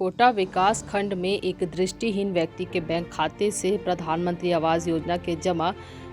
कोटा विकास खंड में एक दृष्टिहीन व्यक्ति के बैंक खाते से प्रधानमंत्री आवास योजना के जमा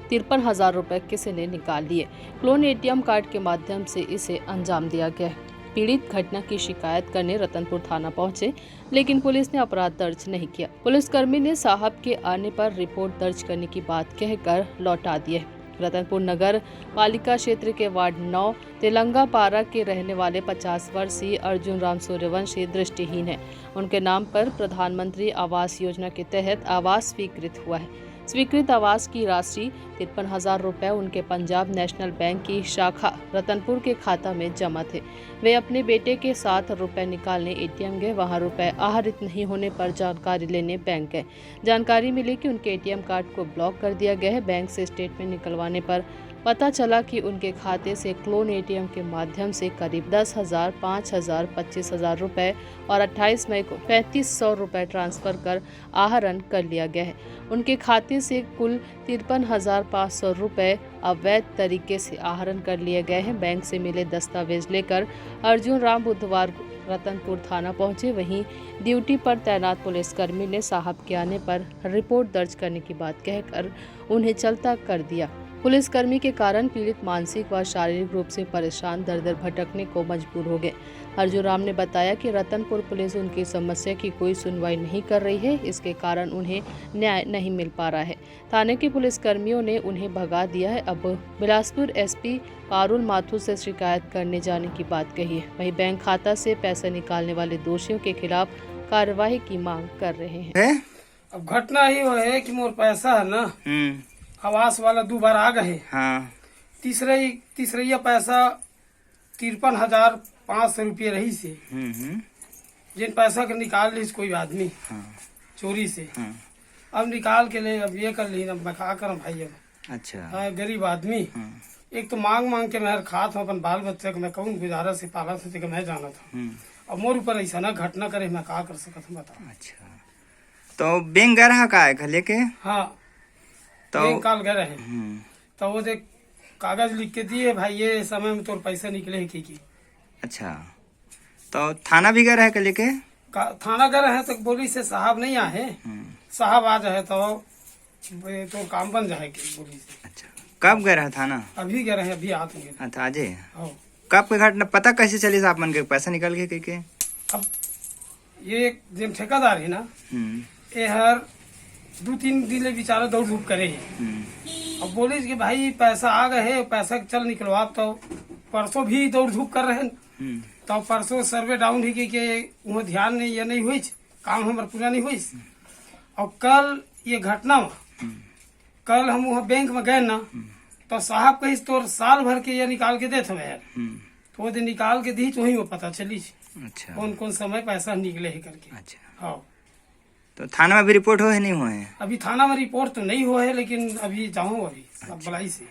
53,000 रुपये किसी ने निकाल लिए। क्लोन एटीएम कार्ड के माध्यम से इसे अंजाम दिया गया। पीड़ित घटना की शिकायत करने रतनपुर थाना पहुंचे, लेकिन पुलिस ने अपराध दर्ज नहीं किया। पुलिसकर्मी ने साहब के आने पर रिपोर्ट दर्ज करने की बात कहकर लौटा दिए। रतनपुर नगर पालिका क्षेत्र के वार्ड 9 तेलंगापारा के रहने वाले 50 वर्षीय अर्जुन राम सूर्यवंशी दृष्टिहीन है। उनके नाम पर प्रधानमंत्री आवास योजना के तहत आवास स्वीकृत हुआ है। स्वीकृत आवास की राशि 53,000 रुपये उनके पंजाब नेशनल बैंक की शाखा रतनपुर के खाता में जमा थे। वे अपने बेटे के साथ रुपए निकालने एटीएम गए। वहां रुपए आहरित नहीं होने पर जानकारी लेने बैंक गए। जानकारी मिली कि उनके एटीएम कार्ड को ब्लॉक कर दिया गया है। बैंक से स्टेटमेंट निकलवाने पर पता चला कि उनके खाते से क्लोन एटीएम के माध्यम से करीब 10,000, 5,000, 25,000 रुपये और 28 मई को 3,500 रुपये ट्रांसफ़र कर आहरण कर लिया गया है। उनके खाते से कुल 53,500 रुपये अवैध तरीके से आहरण कर लिए गए हैं। बैंक से मिले दस्तावेज लेकर अर्जुन राम बुधवार को रतनपुर थाना पहुंचे। वहीं ड्यूटी पर तैनात पुलिसकर्मी ने साहब के आने पर रिपोर्ट दर्ज करने की बात कहकर उन्हें चलता कर दिया। पुलिसकर्मी के कारण पीड़ित मानसिक व शारीरिक रूप से परेशान दर भटकने को मजबूर हो गए। अर्जुन राम ने बताया कि रतनपुर पुलिस उनकी समस्या की कोई सुनवाई नहीं कर रही है, इसके कारण उन्हें न्याय नहीं मिल पा रहा है। थाने के पुलिसकर्मियों ने उन्हें भगा दिया है। अब बिलासपुर एसपी पारुल माथुर से शिकायत करने जाने की बात कही है। वहीं बैंक खाता से पैसे निकालने वाले दोषियों के खिलाफ कार्यवाही की मांग कर रहे हैं। अब घटना ही वो है कि मोर पैसा है ना आवास वाला 2 बार आ गए। हाँ। तीसरा पैसा 53,500 रुपये रही से जिन पैसा के निकाल ली कोई आदमी चोरी से। अब निकाल के ले अब ये कर ली अब मैं क्या करम भाई। अब अच्छा गरीब आदमी एक तो मांग के मैं खात हूँ अपन बाल बच्चे को मैं कौन गुजारा से पाला से मैं जाना था। अब मोर ऊपर ऐसा ना घटना करे मैं क्या कर सकता हूँ बताओ। अच्छा तो बैंक गया रहा का है लेके? हाँ तो काल गए रहे तो वो देख कागज लिख के दिए भाई ये समय में तोर पैसा निकले है की। अच्छा तो थाना भी गए रहे के लेके? थाना गए रहे तो बोली से साहब नहीं आए। साहब आ जाए तो काम बन जाएगी बोली से। अच्छा कब गए रहे थाना? अभी गए रहे अभी आते हैं। अच्छा आजे कब के घटना पता कैसे चली आप मन के पैसा निकल गए के? अब ये जो ठेकेदार है ना ये हर 2-3 दिन बेचारा दौड़ धूप करे है। अब बोले कि भाई पैसा आ गए है पैसा चल निकलवा। तो परसों भी दौड़ धूप कर रहे हैं। तो परसों सर्वे डाउन ही के वहाँ ध्यान नहीं ये नहीं हुई काम हमारा पूरा नहीं हुई। और कल ये घटना कल हम वहाँ बैंक में गए ना तो साहब कही तो साल भर के ये निकाल के देते हुए यार तो वो दिन निकाल के दी तो वही वो पता चली। अच्छा कौन समय पैसा निकले है करके। अच्छा हाँ तो थाना में अभी रिपोर्ट हो है नहीं हुआ है? अभी थाना में रिपोर्ट तो नहीं हुआ है लेकिन अभी जाऊँ अभी बुलाई से।